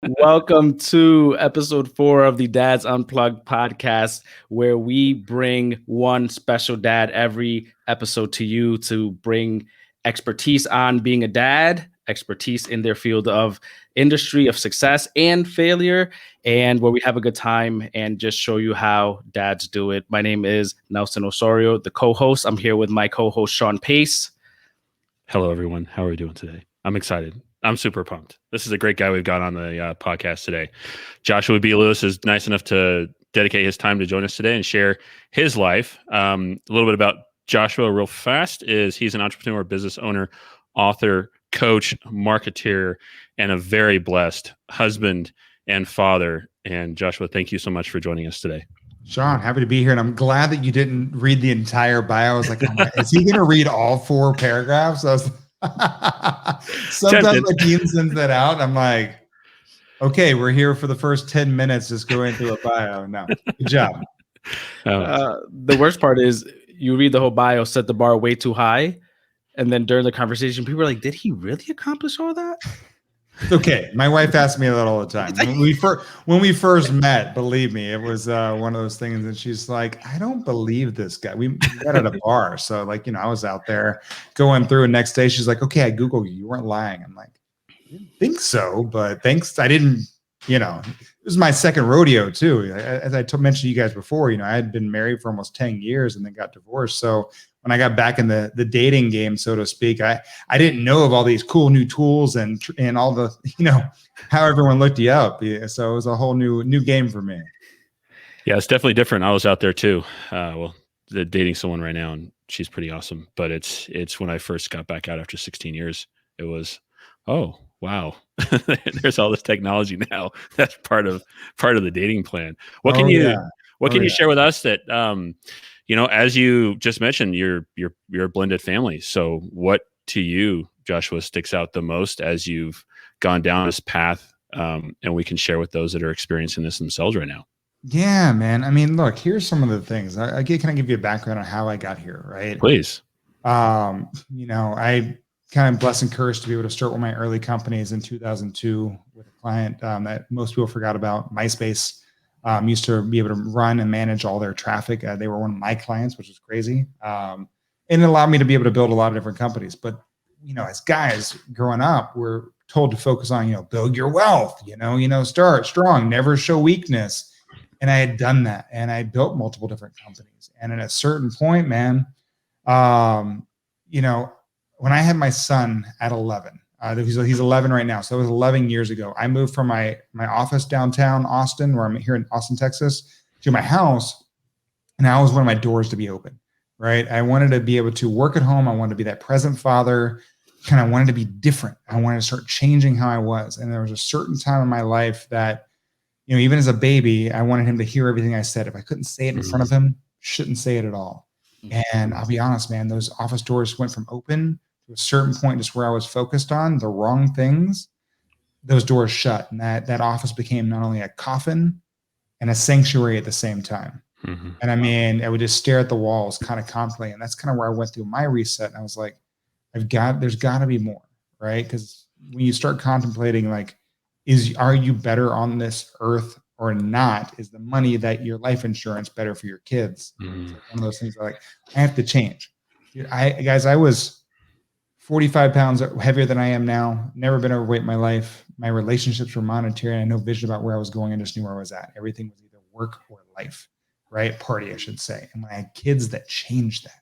Welcome to episode 4 of the Dad's Unplugged podcast, where we bring one special dad every episode to you to bring expertise on being a dad, expertise in their field of industry of success and failure, and where we have a good time and just show you how dads do it. My name is Nelson Osorio, the co-host. I'm here with my co-host, Sean Pace. Hello, everyone. How are we doing today? I'm excited. I'm super pumped. This is a great guy we've got on the podcast today. Joshua B. Lewis is nice enough to dedicate his time to join us today and share his life. A little bit about Joshua real fast is he's an entrepreneur, business owner, author, coach, marketeer, and a very blessed husband and father. And Joshua, thank you so much for joining us today. Sean, happy to be here. And I'm glad that you didn't read the entire bio. I was like, is he going to read all 4 paragraphs? I was sometimes my team sends that out. I'm like, okay, we're here for the first 10 minutes just going through a bio. No, good job. The worst part is you read the whole bio, set the bar way too high. And then during the conversation, people are like, did he really accomplish all that? It's okay. My wife asks me that all the time. When we first met, believe me, it was one of those things. And she's like, I don't believe this guy. We met at a bar. So like, I was out there going through, and next day she's like, okay, I Googled you. You weren't lying. I'm like, I didn't think so, but thanks. I didn't, it was my second rodeo too. As I mentioned to you guys before, I had been married for almost 10 years and then got divorced. So when I got back in the dating game, so to speak, I didn't know of all these cool new tools and all the, how everyone looked you up. Yeah, so it was a whole new game for me. Yeah, it's definitely different. I was out there too. Dating someone right now, and she's pretty awesome. But it's when I first got back out after 16 years, it was, oh, wow. There's all this technology now. That's part of the dating plan. What can you share with us that, as you just mentioned, you're a blended family. So what to you, Joshua, sticks out the most as you've gone down this path, and we can share with those that are experiencing this themselves right now? Yeah, man. I mean, look, here's some of the things. Can I give you a background on how I got here, right? Please. I kind of blessed and cursed to be able to start one of my early companies in 2002 with a client that most people forgot about, MySpace. Used to be able to run and manage all their traffic. They were one of my clients, which was crazy. And it allowed me to be able to build a lot of different companies. But, as guys growing up, we're told to focus on, build your wealth, start strong, never show weakness. And I had done that, and I built multiple different companies. And at a certain point, man, when I had my son at 11, he's 11 right now. So it was 11 years ago. I moved from my office downtown Austin, where I'm here in Austin, Texas, to my house. And I always wanted my doors to be open, right? I wanted to be able to work at home. I wanted to be that present father. Kind of wanted to be different. I wanted to start changing how I was. And there was a certain time in my life that, even as a baby, I wanted him to hear everything I said. If I couldn't say it in front of him, shouldn't say it at all. And I'll be honest, man, those office doors went from open to a certain point, just where I was focused on the wrong things, those doors shut. And that office became not only a coffin and a sanctuary at the same time. Mm-hmm. And I mean, I would just stare at the walls kind of constantly. And that's kind of where I went through my reset. And I was like, there's got to be more, right? Because when you start contemplating, like, are you better on this earth or not? Is the money that your life insurance better for your kids? Mm-hmm. Like one of those things that, like, I have to change. Dude, I was 45 pounds heavier than I am now. Never been overweight in my life. My relationships were monetary. And I had no vision about where I was going. I just knew where I was at. Everything was either work or life, right? Party, I should say. And when I had kids, that changed that.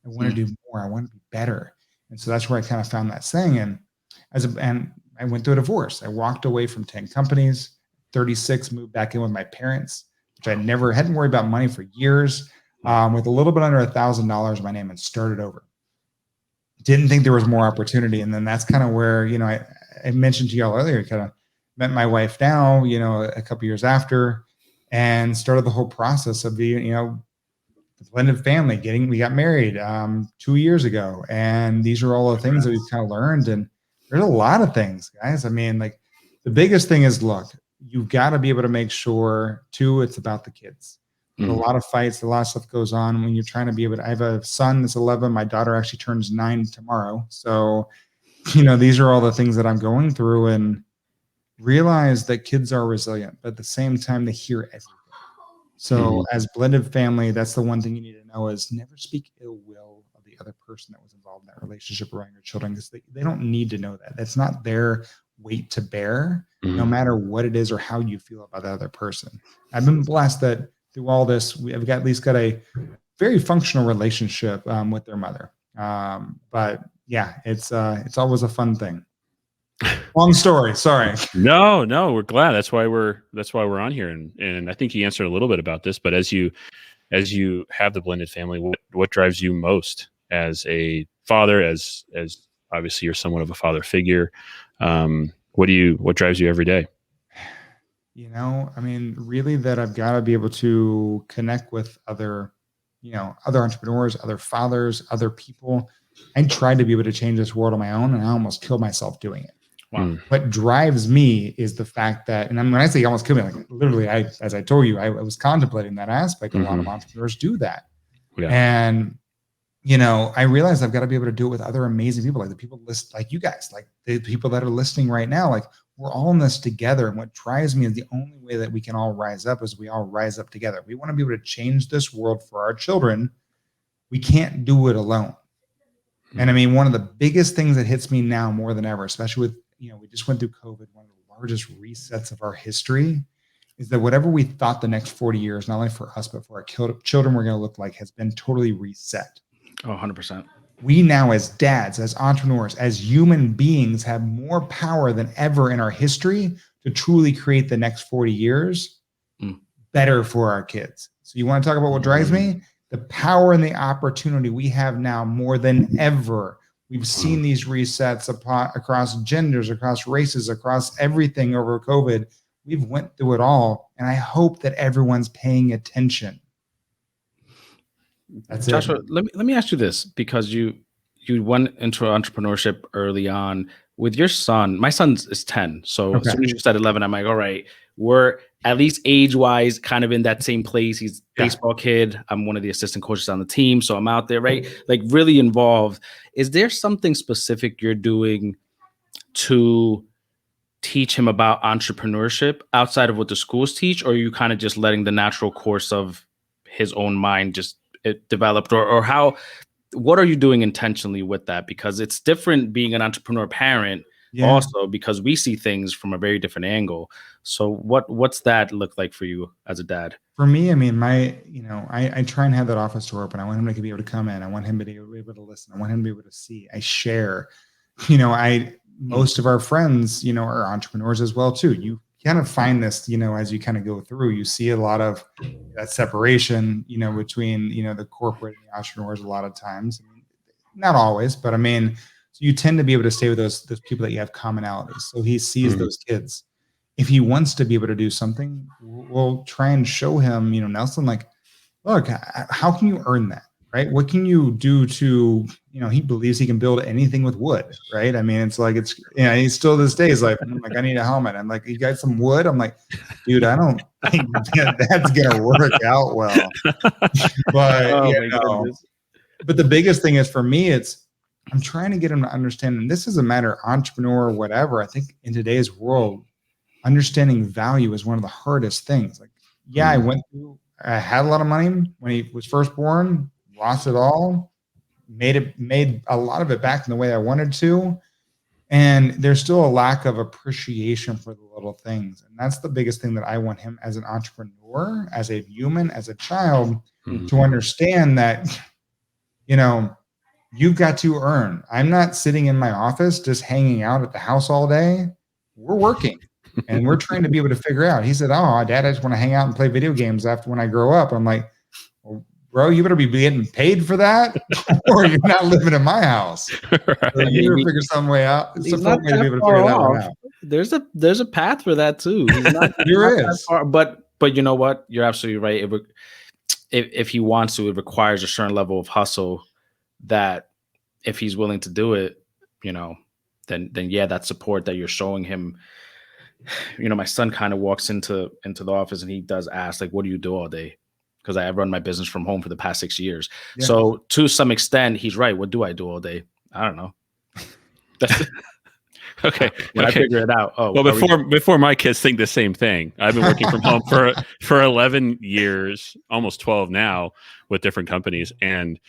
I want to do more. I want to be better. And so that's where I kind of found that saying. And I went through a divorce. I walked away from 10 companies, 36, moved back in with my parents, which I hadn't worried about money for years, with a little bit under $1,000 in my name, and started over. Didn't think there was more opportunity. And then that's kind of where, I mentioned to y'all earlier, kind of met my wife now, a couple years after, and started the whole process of being, the blended family. We got married 2 years ago. And these are all the things that we've kind of learned. And there's a lot of things, guys. I mean, like, the biggest thing is, look, you've got to be able to make sure, too, it's about the kids. There's a lot of fights, a lot of stuff goes on when you're trying to be able to. I have a son that's 11. My daughter actually turns 9 tomorrow. So, these are all the things that I'm going through. And realize that kids are resilient, but at the same time, they hear everything. So as blended family, that's the one thing you need to know is never speak ill will of the other person that was involved in that relationship around your children, because they don't need to know that. That's not their weight to bear, no matter what it is or how you feel about the other person. I've been blessed that through all this, we have at least got a very functional relationship with their mother. But yeah, it's always a fun thing. Long story. Sorry. No, we're glad. That's why we're on here. And I think you answered a little bit about this, but as you have the blended family, what drives you most as a father, as obviously you're somewhat of a father figure. What drives you every day? I mean, really that I've got to be able to connect with other entrepreneurs, other fathers, other people. I tried to be able to change this world on my own, and I almost killed myself doing it. Wow. What drives me is the fact that, and when I say almost killed me, like literally, as I told you, I was contemplating that aspect. A lot of entrepreneurs do that. Yeah. And, I realized I've got to be able to do it with other amazing people, like the people like you guys, like the people that are listening right now. Like, we're all in this together. And what drives me is the only way that we can all rise up is we all rise up together. We want to be able to change this world for our children. We can't do it alone. And I mean, one of the biggest things that hits me now more than ever, especially with, we just went through COVID, one of the largest resets of our history, is that whatever we thought the next 40 years, not only for us, but for our children were going to look like, has been totally reset. Oh, 100%. We now, as dads, as entrepreneurs, as human beings, have more power than ever in our history to truly create the next 40 years better for our kids. So you want to talk about what drives me? The power and the opportunity we have now more than ever. We've seen these resets across genders, across races, across everything over COVID. We've went through it all. And I hope that everyone's paying attention. That's Joshua, it. let me ask you this, because you went into entrepreneurship early on with your son. My son is 10. So as soon as you said 11, I'm like, all right, we're at least age-wise kind of in that same place. He's a baseball kid. I'm one of the assistant coaches on the team. So I'm out there, right? Like really involved. Is there something specific you're doing to teach him about entrepreneurship outside of what the schools teach? Or are you kind of just letting the natural course of his own mind just developed? Or how, what are you doing intentionally with that? Because it's different being an entrepreneur parent also, because we see things from a very different angle. So what's that look like for you as a dad? For me, I mean, I try and have that office door open. I want him to be able to come in. I want him to be able to listen. I want him to be able to see. I share, most of our friends, are entrepreneurs as well too. You kind of find this, as you kind of go through, you see a lot of that separation, between, the corporate and the entrepreneurs a lot of times. I mean, not always, but I mean, so you tend to be able to stay with those people that you have commonalities. So he sees those kids. If he wants to be able to do something, we'll try and show him, Nelson, like, look, how can you earn that? Right? What can you do to, he believes he can build anything with wood, right? I mean, it's like, he's still this day, he's like, I need a helmet. I'm like, you got some wood? I'm like, dude, I don't think that's going to work out well. But, but the biggest thing is for me, I'm trying to get him to understand, and this is a matter of entrepreneur or whatever. I think in today's world, understanding value is one of the hardest things. Like, I had a lot of money when he was first born, lost it all, made a lot of it back in the way I wanted to. And there's still a lack of appreciation for the little things. And that's the biggest thing that I want him as an entrepreneur, as a human, as a child, to understand that, you've got to earn. I'm not sitting in my office just hanging out at the house all day. We're working. And we're trying to be able to figure out. He said, "Oh, Dad, I just want to hang out and play video games after when I grow up." I'm like, well, bro, you better be getting paid for that, or you're not living in my house. Right. So you better figure some way out. Some way to be able to figure that one out. There's a path for that too. There is. But you know what? You're absolutely right. If he wants to, it requires a certain level of hustle. That if he's willing to do it, then that support that you're showing him. My son kind of walks into the office and he does ask, like, what do you do all day? Because I have run my business from home for the past 6 years. Yeah. So to some extent, he's right. What do I do all day? I don't know. Okay. When I figure it out. Oh, well, before my kids think the same thing, I've been working from home for 11 years, almost 12 now, with different companies, and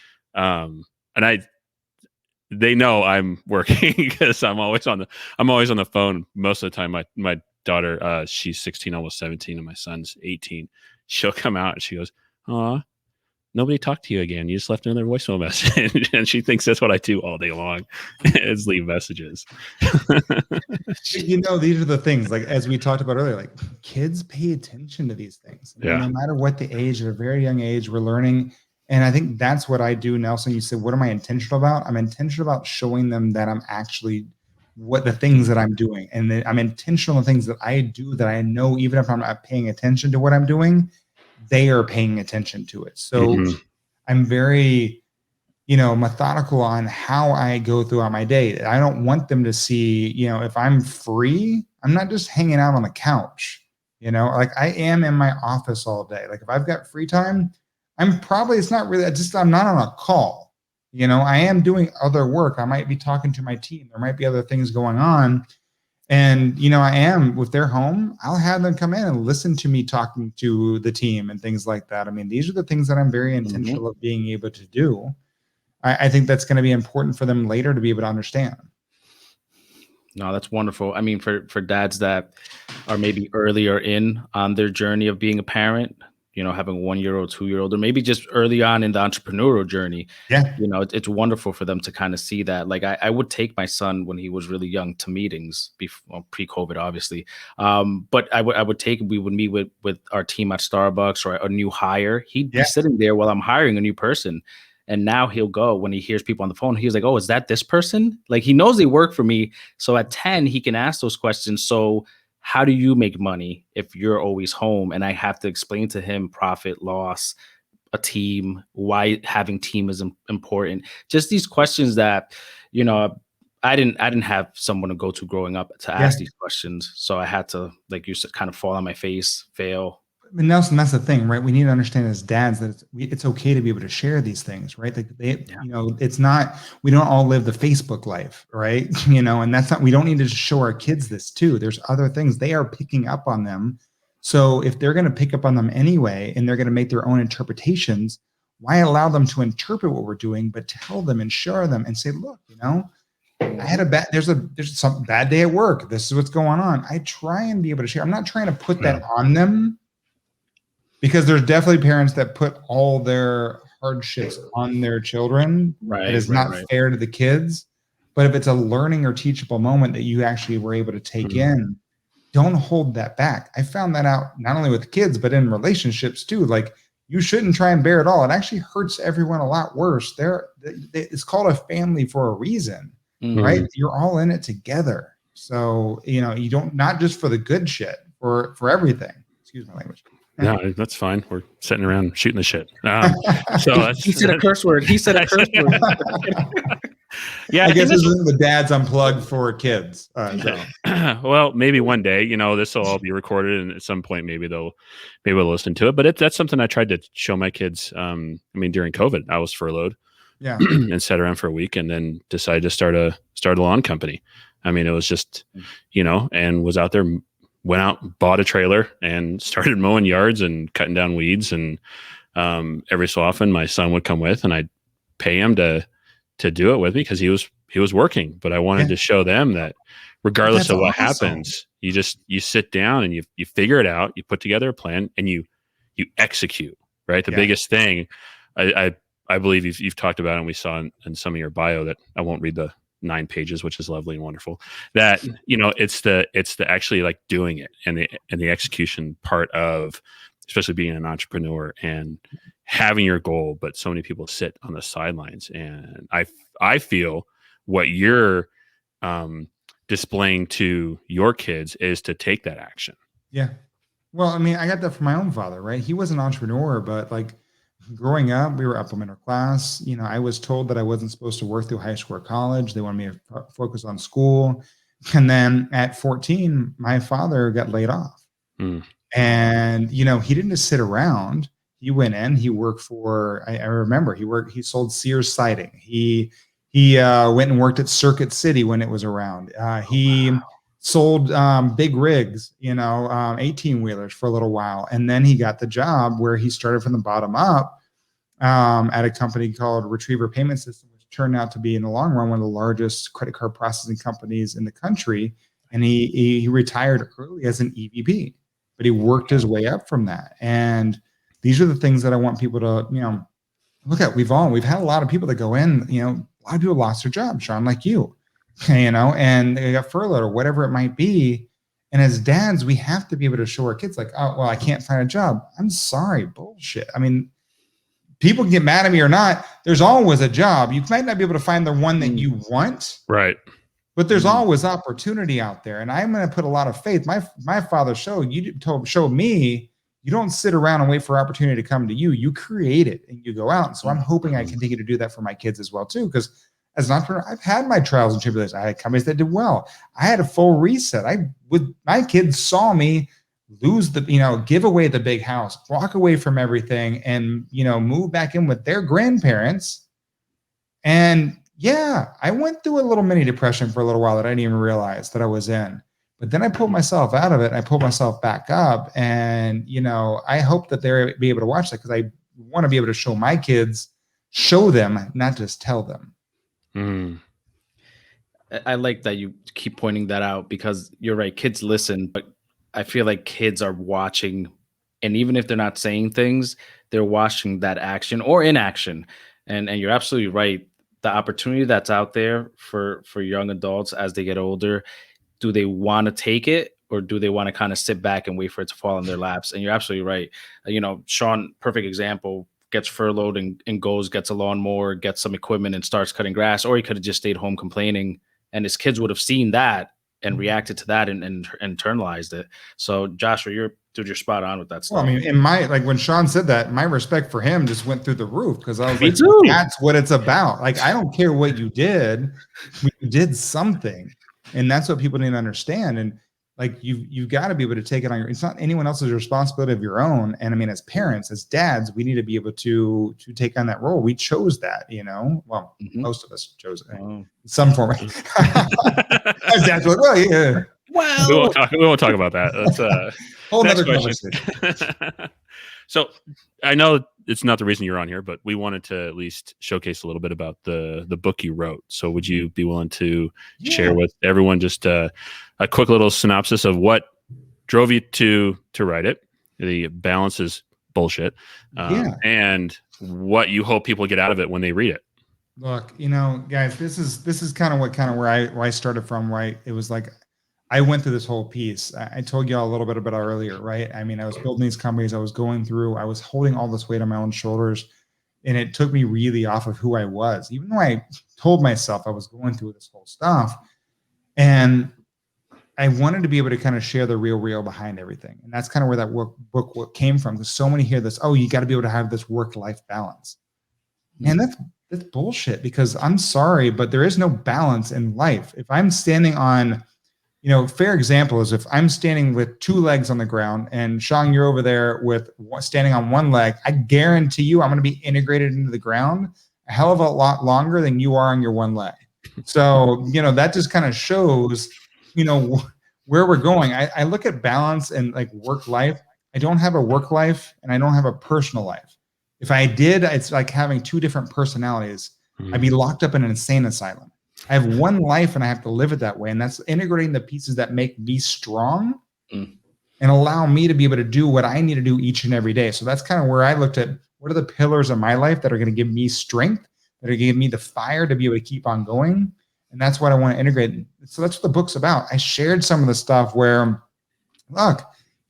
they know I'm working because I'm always on the phone most of the time. My daughter, she's 16, almost 17, and my son's 18. She'll come out and she goes, "Aw, nobody talked to you again. You just left another voicemail message." And she thinks that's what I do all day long is leave messages. These are the things, like, as we talked about earlier, like, kids pay attention to these things. Yeah. No matter what the age, at a very young age, we're learning. And I think that's what I do, Nelson. You said, what am I intentional about? I'm intentional about showing them that I'm actually what the things that I'm doing. And then I'm intentional in things that I do that I know, even if I'm not paying attention to what I'm doing, they are paying attention to it. So I'm very, methodical on how I go throughout my day. I don't want them to see, if I'm free, I'm not just hanging out on the couch, like I am in my office all day. Like if I've got free time, it's not really, I'm not on a call. I am doing other work. I might be talking to my team. There might be other things going on. And, I am, if they're home, I'll have them come in and listen to me talking to the team and things like that. I mean, these are the things that I'm very intentional of being able to do. I think that's going to be important for them later to be able to understand. No, that's wonderful. I mean, for dads that are maybe earlier in on their journey of being a parent, having a 1-year-old, 2-year-old, or maybe just early on in the entrepreneurial journy. Yeah. It's wonderful for them to kind of see that. Like I would take my son when he was really young to meetings before pre-COVID, obviously. But we would meet with our team at Starbucks or a new hire. He'd be sitting there while I'm hiring a new person. And now he'll go when he hears people on the phone. He's like, "Oh, is that this person?" Like he knows they work for me. So at 10, he can ask those questions. So how do you make money if you're always home? And I have to explain to him profit, loss, a team, why having team is important. Just these questions that, I didn't have someone to go to growing up to ask these questions. So I had to, like you said, kind of fall on my face, fail. And Nelson, that's the thing, right? We need to understand as dads that it's okay to be able to share these things, right? Like it's not, we don't all live the Facebook life, right? And that's not, we don't need to show our kids this too. There's other things they are picking up on them. So if they're going to pick up on them anyway, and they're going to make their own interpretations, why allow them to interpret what we're doing, but tell them and show them and say, look, I had there's some bad day at work. This is what's going on. I try and be able to share. I'm not trying to put that on them, because there's definitely parents that put all their hardships on their children. Right. It is not fair to the kids. But if it's a learning or teachable moment that you actually were able to take in, don't hold that back. I found that out not only with kids, but in relationships too. Like you shouldn't try and bear it all. It actually hurts everyone a lot worse. It's called a family for a reason, right? You're all in it together. So, you don't, not just for the good shit, for everything. Excuse my language. No, that's fine. We're sitting around shooting the shit. So he said a curse word. He said a curse word. Yeah, I guess this is the Dad's Unplugged for kids. Well, maybe one day, this will all be recorded, and at some point, maybe they'll listen to it. But that's something I tried to show my kids. During COVID, I was furloughed, and sat around for a week, and then decided to start a lawn company. It was just, and was out there. Went out, bought a trailer, and started mowing yards and cutting down weeds. And every so often, my son would come with, and I'd pay him to do it with me because he was working. But I wanted to show them that regardless of what happens, you sit down and you figure it out. You put together a plan and you execute. Right. The biggest thing I believe you've talked about, and we saw in some of your bio, that I won't read the 9 pages, which is lovely and wonderful, that it's the actually like doing it and the execution part of, especially being an entrepreneur and having your goal. But so many people sit on the sidelines, and I feel what you're displaying to your kids is to take that action. Yeah. Well, I got that from my own father, right? He was an entrepreneur, but like growing up, we were upper middle class. I was told that I wasn't supposed to work through high school or college. They wanted me to focus on school. And then at 14, my father got laid off. And, he didn't just sit around. He went in, he worked for, I remember he sold Sears siding. He He went and worked at Circuit City when it was around. He sold big rigs, 18-wheelers for a little while. And then he got the job where he started from the bottom up at a company called Retriever Payment System, which turned out to be, in the long run, one of the largest credit card processing companies in the country. And he retired early as an EVP, but he worked his way up from that. And these are the things that I want people to, look at. We've had a lot of people that go in, a lot of people lost their job, Sean, like you, and they got furloughed or whatever it might be. And as dads, we have to be able to show our kids, like, oh, well, I can't find a job. I'm sorry, bullshit. I mean, people can get mad at me or not. There's always a job. You might not be able to find the one that you want, right? But there's always opportunity out there. And I'm going to put a lot of faith. My father showed me, you don't sit around and wait for opportunity to come to you. You create it and you go out. And so I'm hoping I continue to do that for my kids as well, too. Because as an entrepreneur, I've had my trials and tribulations. I had companies that did well. I had a full reset. My kids saw me lose give away the big house, walk away from everything, and, move back in with their grandparents. And yeah, I went through a little mini depression for a little while that I didn't even realize that I was in. But then I pulled myself out of it and I pulled myself back up. And, I hope that they'll be able to watch that, because I want to be able to show them, not just tell them. I like that you keep pointing that out, because you're right. Kids listen, but I feel like kids are watching, and even if they're not saying things, they're watching that action or inaction. And you're absolutely right. The opportunity that's out there for young adults as they get older, do they want to take it, or do they want to kind of sit back and wait for it to fall in their laps? And you're absolutely right. Sean, perfect example, gets furloughed and gets a lawnmower, gets some equipment and starts cutting grass, or he could have just stayed home complaining, and his kids would have seen that and reacted to that and internalized it. So Joshua, you're spot on with that stuff. Well, I mean, when Sean said that, my respect for him just went through the roof, because I was Me like, too. That's what it's about. Like, I don't care what you did, you did something. And that's what people didn't understand. And like, you've got to be able to take it on it's not anyone else's responsibility of your own. And I mean, as parents, as dads, we need to be able to take on that role. We chose that, well, most of us chose it in some form. As dads were like, well, yeah. Well, we won't talk about that. That's a whole nother conversation. So I know it's not the reason you're on here, but we wanted to at least showcase a little bit about the book you wrote. So would you be willing to share with everyone just a quick little synopsis of what drove you to write it? The balance is bullshit, and what you hope people get out of it when they read it. Look, guys, this is kind of where I started from. Right, it was like, I went through this whole piece. I told you all a little bit about earlier, right? I mean, I was building these companies. I was was holding all this weight on my own shoulders, and it took me really off of who I was, even though I told myself I was going through this whole stuff. And I wanted to be able to kind of share the real behind everything. And that's kind of where that book came from. Because so many hear this, oh, you got to be able to have this work-life balance. Man, that's bullshit, because I'm sorry, but there is no balance in life. If I'm standing on, fair example is if I'm standing with two legs on the ground and Sean, you're over there standing on one leg, I guarantee you I'm going to be integrated into the ground a hell of a lot longer than you are on your one leg. So, that just kind of shows, where we're going. I look at balance and like work life. I don't have a work life and I don't have a personal life. If I did, it's like having two different personalities. I'd be locked up in an insane asylum. I have one life and I have to live it that way. And that's integrating the pieces that make me strong and allow me to be able to do what I need to do each and every day. So that's kind of where I looked at what are the pillars of my life that are going to give me strength, that are going to give me the fire to be able to keep on going. And that's what I want to integrate. So that's what the book's about. I shared some of the stuff where, look,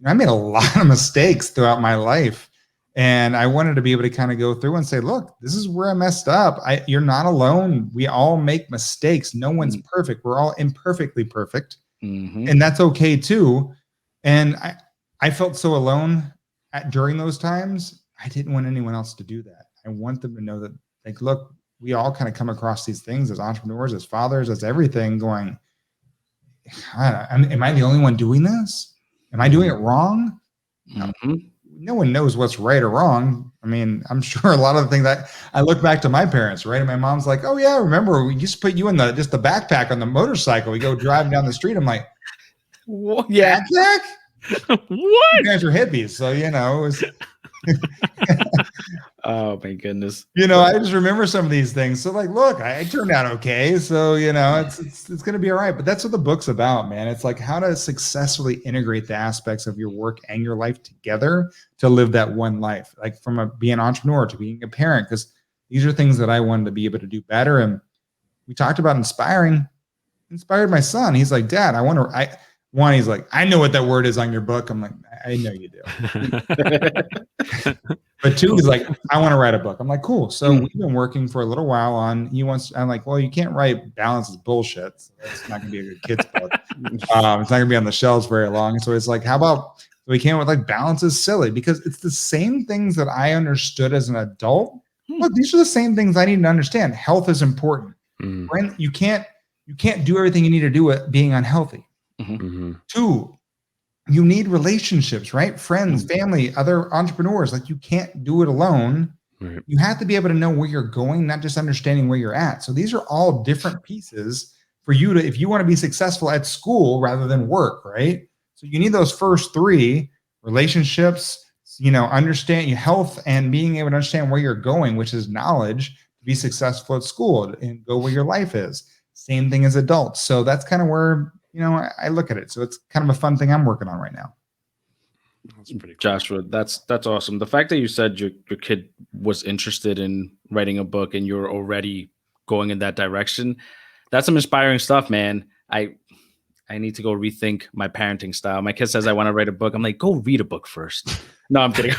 I made a lot of mistakes throughout my life. And I wanted to be able to kind of go through and say, look, this is where I messed up. You're not alone. We all make mistakes. No one's perfect. We're all imperfectly perfect. And that's okay too. And I felt so alone during those times. I didn't want anyone else to do that. I want them to know that, like, look, we all kind of come across these things as entrepreneurs, as fathers, as everything going, am I the only one doing this? Am I doing it wrong? No. no one knows what's right or wrong. I mean, I'm sure a lot of the things that I look back to my parents, right? And my mom's like, oh yeah, remember we used to put you in just the backpack on the motorcycle. We go driving down the street. I'm like, yeah. Backpack? What? You guys are hippies. So, it was, oh my goodness. I just remember some of these things. So like, look, I turned out okay. So, it's going to be all right. But that's what the book's about, man. It's like how to successfully integrate the aspects of your work and your life together to live that one life, like from being an entrepreneur to being a parent, because these are things that I wanted to be able to do better. And we talked about inspired my son. He's like, Dad, he's like, I know what that word is on your book. I'm like, I know you do. But two, he's like, I want to write a book. I'm like, cool. So we've been working for a little while I'm like, well, you can't write balance is bullshit. So that's not going to be a good kid's book. It's not going to be on the shelves very long. So it's like, how about we came with like balance is silly, because it's the same things that I understood as an adult. Look, these are the same things I need to understand. Health is important. You can't do everything you need to do with being unhealthy. Two, you need relationships, right? Friends, family, other entrepreneurs. Like you can't do it alone. Right. You have to be able to know where you're going, not just understanding where you're at. So these are all different pieces for you if you want to be successful at school rather than work, right? So you need those first three: relationships, understand your health and being able to understand where you're going, which is knowledge, to be successful at school and go where your life is. Same thing as adults. So that's kind of where I look at it. So it's kind of a fun thing I'm working on right now. That's pretty cool. Joshua, that's awesome. The fact that you said your kid was interested in writing a book and you're already going in that direction, that's some inspiring stuff, man. I need to go rethink my parenting style. My kid says I want to write a book. I'm like, go read a book first. No, I'm kidding.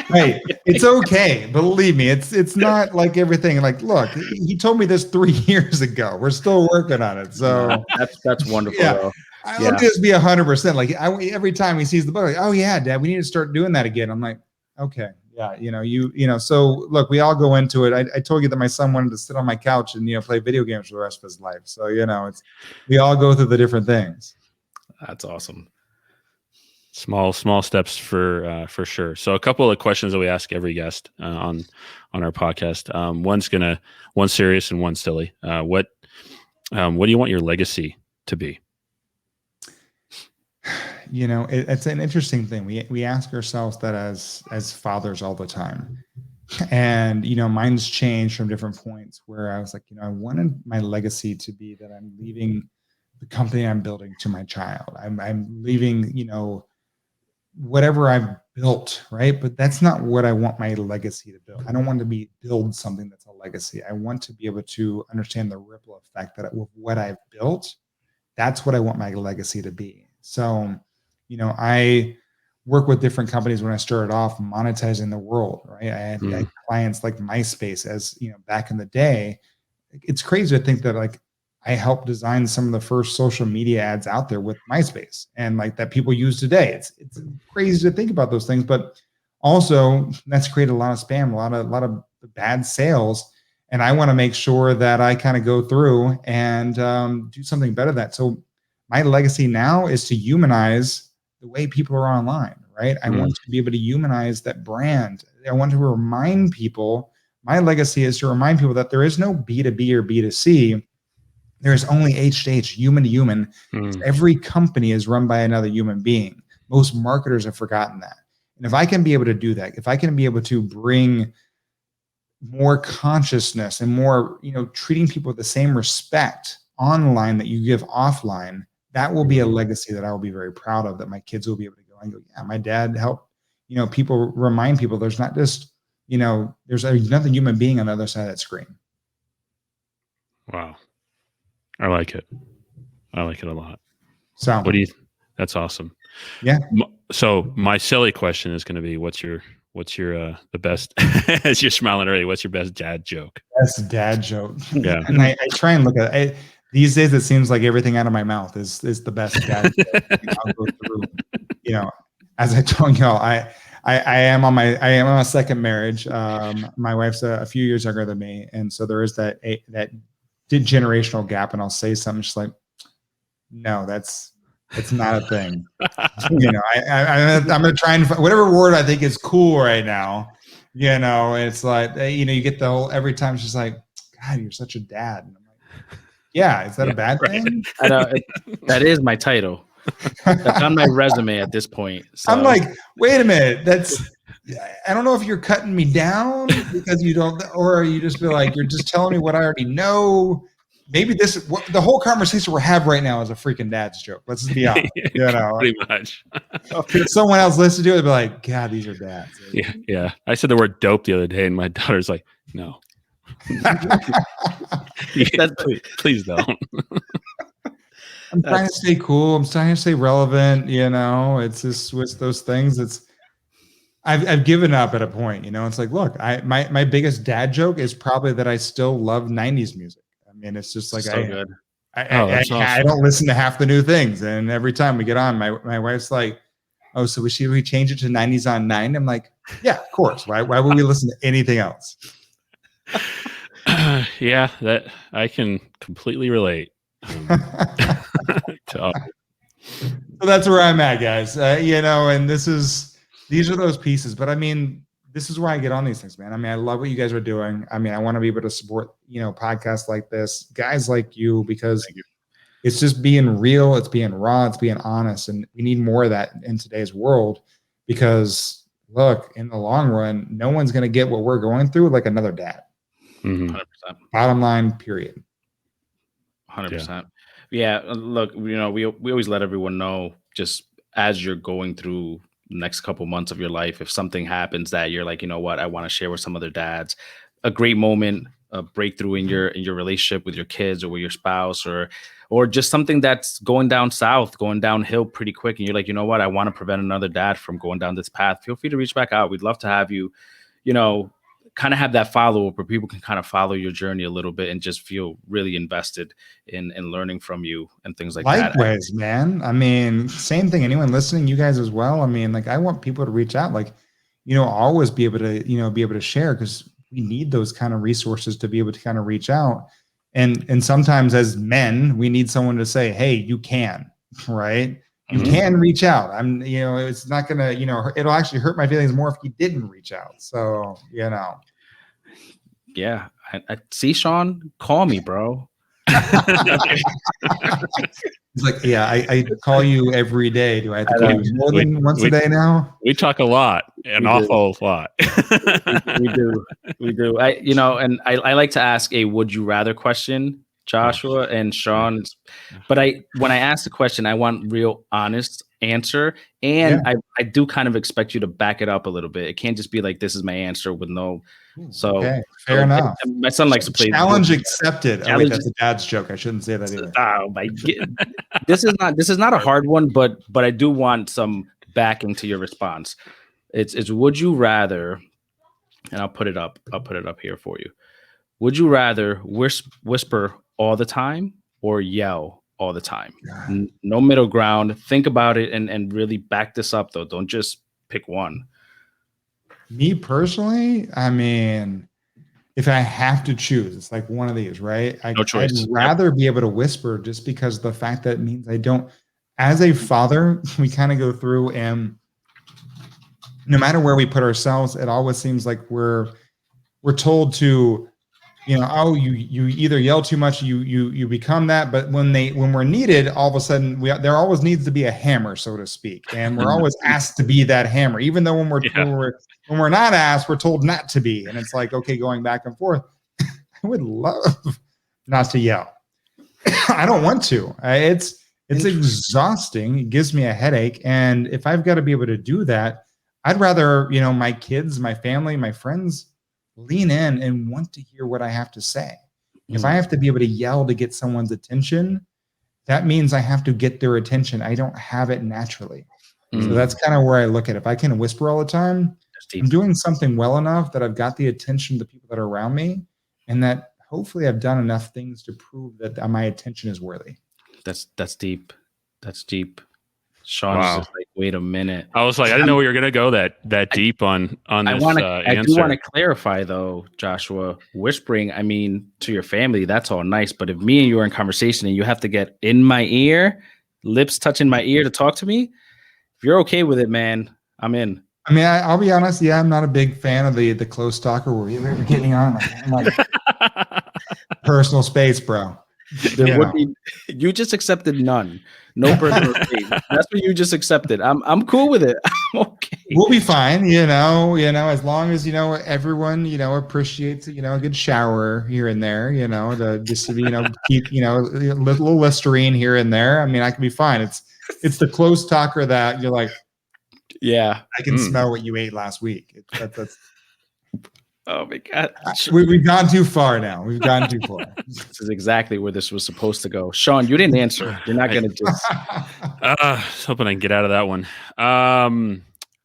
Hey, it's okay. Believe me, it's not like everything. Like, look, he told me this 3 years ago. We're still working on it. So that's wonderful. Yeah. Though. Let me just be 100%. Like every time he sees the book, like, oh yeah, Dad, we need to start doing that again. I'm like, okay, yeah, so look, we all go into it. I told you that my son wanted to sit on my couch and play video games for the rest of his life. So we all go through the different things. That's awesome. Small steps for sure. So a couple of questions that we ask every guest on our podcast. One's serious and one's silly. What do you want your legacy to be? It's an interesting thing. We ask ourselves that as fathers all the time. And, mine's changed from different points where I was like, I wanted my legacy to be that I'm leaving the company I'm building to my child. I'm leaving, whatever I've built, right? But that's not what I want my legacy to build. I don't want to build something that's a legacy. I want to be able to understand the ripple effect that with what I've built, that's what I want my legacy to be. So, I work with different companies when I started off monetizing the world, right? I had clients like MySpace as, back in the day. It's crazy to think that like I helped design some of the first social media ads out there with MySpace and like that people use today. It's crazy to think about those things, but also that's created a lot of spam, a lot of bad sales. And I want to make sure that I kind of go through and do something better than that. So my legacy now is to humanize the way people are online, right? I want to be able to humanize that brand. I want to remind people, my legacy is to remind people that there is no B2B or B2C. There's only H to H, human to human. Every company is run by another human being. Most marketers have forgotten that. And if I can be able to do that, if I can be able to bring more consciousness and more, treating people with the same respect online that you give offline, that will be a legacy that I will be very proud of, that my kids will be able to go and go, yeah, my dad helped, people remind people there's not just, there's another human being on the other side of that screen. Wow. I like it. I like it a lot. So that's awesome. Yeah. So my silly question is going to be, what's your the best, as you're smiling already, what's your best dad joke? Best dad joke. Yeah. And I try and look at it. These days, it seems like everything out of my mouth is the best dad joke. I'll go through, as I told y'all, I am on a second marriage. My wife's a few years younger than me. And so there is that generational gap, and I'll say something just like, no, that's It's not a thing. I'm going to try and find whatever word I think is cool right now. It's like, you get the whole, every time she's like, God, you're such a dad. And I'm like, yeah, is that a bad thing? I know, that is my title. That's on my resume at this point. So. I'm like, wait a minute. I don't know if you're cutting me down because you don't, or you just feel like you're just telling me what I already know. Maybe the whole conversation we're having right now is a freaking dad's joke. Let's just be honest. Pretty much. If someone else listens to it, they'll be like, God, these are dads. Yeah. I said the word dope the other day, and my daughter's like, no. Please don't. I'm trying to stay cool. I'm trying to stay relevant. It's just with those things. I've given up at a point. It's like, look, my biggest dad joke is probably that I still love '90s music. I mean, it's just like so good. I don't listen to half the new things, and every time we get on, my wife's like, "Oh, so should we change it to '90s on 9?" I'm like, "Yeah, of course. Why would we listen to anything else?" Yeah, that I can completely relate. So that's where I'm at, guys. And these are those pieces. But I mean, this is why I get on these things, man. I mean, I love what you guys are doing. I mean, I want to be able to support, podcasts like this, guys like you, because it's just being real, it's being raw, it's being honest. And we need more of that in today's world, because look, in the long run, no one's going to get what we're going through like another dad. 100%. Bottom line, period. 100%. Yeah. Look, we always let everyone know, just as you're going through the next couple months of your life, if something happens that you're like, you know what, I want to share with some other dads, a great moment, a breakthrough in your relationship with your kids or with your spouse, or just something that's going downhill pretty quick, and you're like, you know what, I want to prevent another dad from going down this path, feel free to reach back out. We'd love to have you, kind of have that follow-up where people can kind of follow your journey a little bit and just feel really invested in learning from you and things like that. Likewise, man. I mean, same thing. Anyone listening, you guys as well. I mean, like, I want people to reach out, like, always be able to share, because we need those kind of resources to be able to kind of reach out. And sometimes as men, we need someone to say, hey, you can, right? You can reach out. It's not going to, it'll actually hurt my feelings more if you didn't reach out. So, Yeah. I see, Sean, call me, bro. He's like, yeah, I call you every day. Do I have to call you more than once a day now? We talk a lot, an awful lot. We do. And I like to ask a would you rather question, Joshua and Sean. But when I ask the question, I want real honest answer. And I do kind of expect you to back it up a little bit. It can't just be like, this is my answer with no. So okay, fair enough. My son likes to play. Challenge accepted. Oh, wait, that's a dad's joke. I shouldn't say that either. Oh my God. This is not a hard one, but I do want some backing to your response. It's would you rather, and I'll put it up here for you. Would you rather whisper all the time or yell all the time? No middle ground. Think about it and really back this up, though. Don't just pick one. Me personally, I mean, if I have to choose, it's like one of these, right? No choice. I'd rather be able to whisper, just because the fact that means I don't. As a father, we kind of go through, and no matter where we put ourselves, it always seems like we're told to, oh, you either yell too much, you become that. But when we're needed, all of a sudden there always needs to be a hammer, so to speak, and we're always asked to be that hammer, even though when we're not asked, we're told not to be. And it's like, okay, going back and forth. I would love not to yell. I don't want to. It's exhausting. It gives me a headache, and if I've got to be able to do that, I'd rather my kids, my family, my friends lean in and want to hear what I have to say. If I have to be able to yell to get someone's attention, that means I have to get their attention. I don't have it naturally. So that's kind of where I look at it. If I can whisper all the time, I'm doing something well enough that I've got the attention of the people that are around me, and that hopefully I've done enough things to prove that my attention is worthy. That's deep. That's deep. Sean's just like, wait a minute. I was like, I didn't know we were gonna go that deep on this answer. I do want to clarify, though, Joshua. Whispering, I mean, to your family, that's all nice. But if me and you are in conversation and you have to get in my ear, lips touching my ear to talk to me, if you're okay with it, man, I'm in. I mean, I'll be honest. Yeah, I'm not a big fan of the close talker where you're getting on like personal space, bro. There would be. You just accepted none. No personal space. That's what you just accepted. I'm cool with it. I'm okay. We'll be fine, as long as everyone appreciates a good shower here and there, keep a little Listerine here and there. I mean, I can be fine. It's the close talker that you're like, yeah, I can smell what you ate last week. That's oh my God. We've gone too far now. We've gone too far. This is exactly where this was supposed to go. Sean, you didn't answer. You're not going to just. I was hoping I can get out of that one.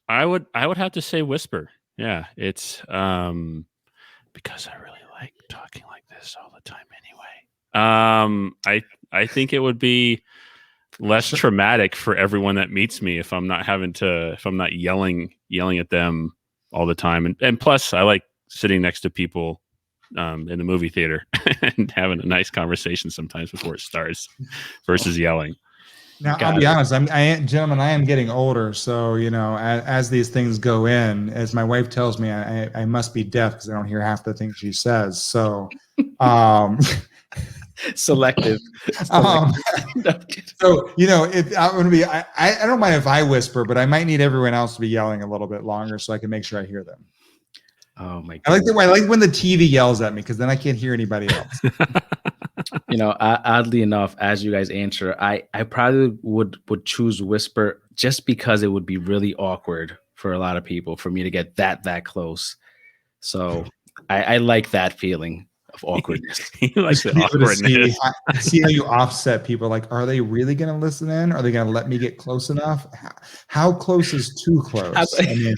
I would have to say whisper. Yeah, it's because I really like talking like this all the time anyway. I think it would be less traumatic for everyone that meets me if I'm not yelling at them all the time. And plus I like sitting next to people in the movie theater and having a nice conversation sometimes before it starts versus yelling. Now, I'll be honest, gentlemen, I am getting older. So, as these things go in, as my wife tells me, I must be deaf because I don't hear half the things she says. So, selective. So, if I'm going to be, I don't mind if I whisper, but I might need everyone else to be yelling a little bit longer so I can make sure I hear them. Oh my God. I like when the TV yells at me because then I can't hear anybody else. Oddly enough, as you guys answer, I probably would choose whisper just because it would be really awkward for a lot of people for me to get that close. So I like that feeling of awkwardness. You like the awkwardness. See how you offset people. Like, are they really going to listen in? Are they going to let me get close enough? How close is too close? I mean,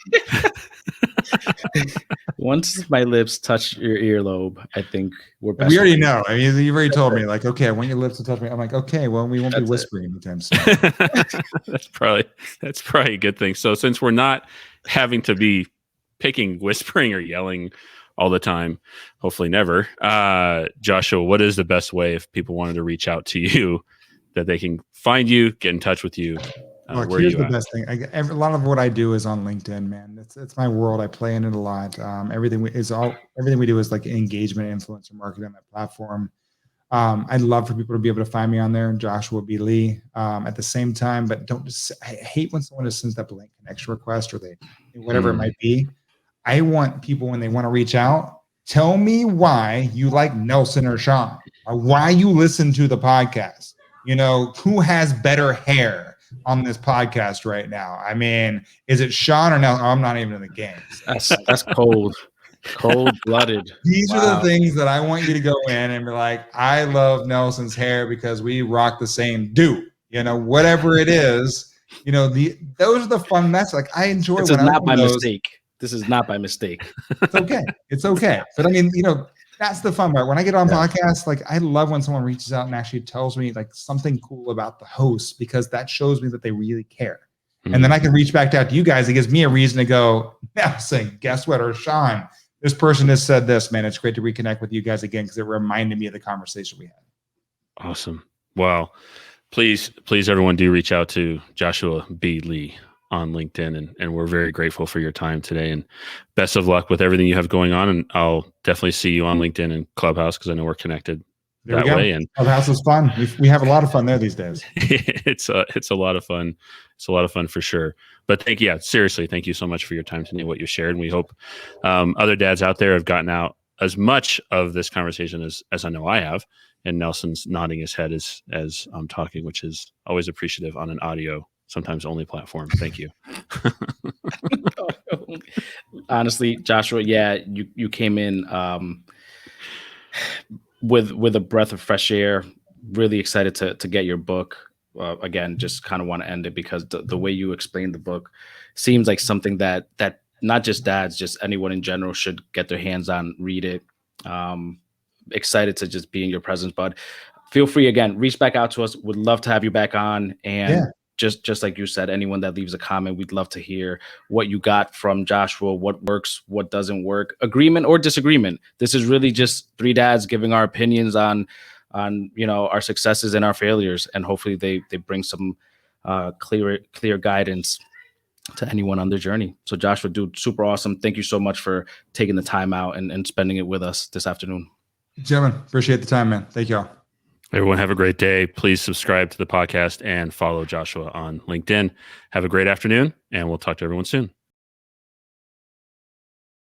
once my lips touch your earlobe, I think we're best. We already know. I mean, you've already told me, like, okay, I want your lips to touch me. I'm like, okay, well, we won't be whispering anytime soon. That's probably a good thing. So since we're not having to be picking whispering or yelling all the time, hopefully never, Joshua, what is the best way if people wanted to reach out to you that they can find you, get in touch with you? Look, here's the best thing. A lot of what I do is on LinkedIn, man. It's my world. I play in it a lot. Everything we do is like engagement, influencer marketing on that platform. I'd love for people to be able to find me on there, Joshua B. Lee. At the same time, but I hate when someone just sends that blank connection request or whatever it might be. I want people when they want to reach out, tell me why you like Nelson or Sean, or why you listen to the podcast. Who has better hair on this podcast right now? I mean, is it Sean or Nelson? I'm not even in the game. That's cold-blooded. These are the things that I want you to go in and be like, I love Nelson's hair because we rock the same do. Whatever it is, those are the fun messages. Like I enjoy. This is not by mistake. This is not by mistake. It's okay. It's okay. But I mean, that's the fun part. When I get on podcasts, like I love when someone reaches out and actually tells me like something cool about the host because that shows me that they really care. Mm-hmm. And then I can reach back out to you guys. It gives me a reason to go, Nelson, guess what? Or Sean, this person has said this, man. It's great to reconnect with you guys again because it reminded me of the conversation we had. Awesome. Well, please, everyone do reach out to Joshua B. Lee on LinkedIn. And we're very grateful for your time today and best of luck with everything you have going on. And I'll definitely see you on LinkedIn and Clubhouse because I know we're connected that way. And Clubhouse is fun. We have a lot of fun there these days. It's a lot of fun. It's a lot of fun for sure. But seriously, thank you so much for your time today, what you shared. And we hope other dads out there have gotten out as much of this conversation as I know I have. And Nelson's nodding his head as I'm talking, which is always appreciative on an audio sometimes only platform. Thank you. Honestly, Joshua, you came in with a breath of fresh air. Really excited to get your book. Again, just kind of want to end it because the way you explained the book seems like something that not just dads, just anyone in general should get their hands on, read it. Excited to just be in your presence, bud. Feel free again, reach back out to us. Would love to have you back on. And just like you said, anyone that leaves a comment, we'd love to hear what you got from Joshua, what works, what doesn't work, agreement or disagreement. This is really just three dads giving our opinions on on our successes and our failures, and hopefully they bring some clear guidance to anyone on their journey. So Joshua, dude, super awesome. Thank you so much for taking the time out and spending it with us this afternoon. Gentlemen, appreciate the time, man. Thank you all. Everyone have a great day. Please subscribe to the podcast and follow Joshua on LinkedIn. Have a great afternoon, and we'll talk to everyone soon.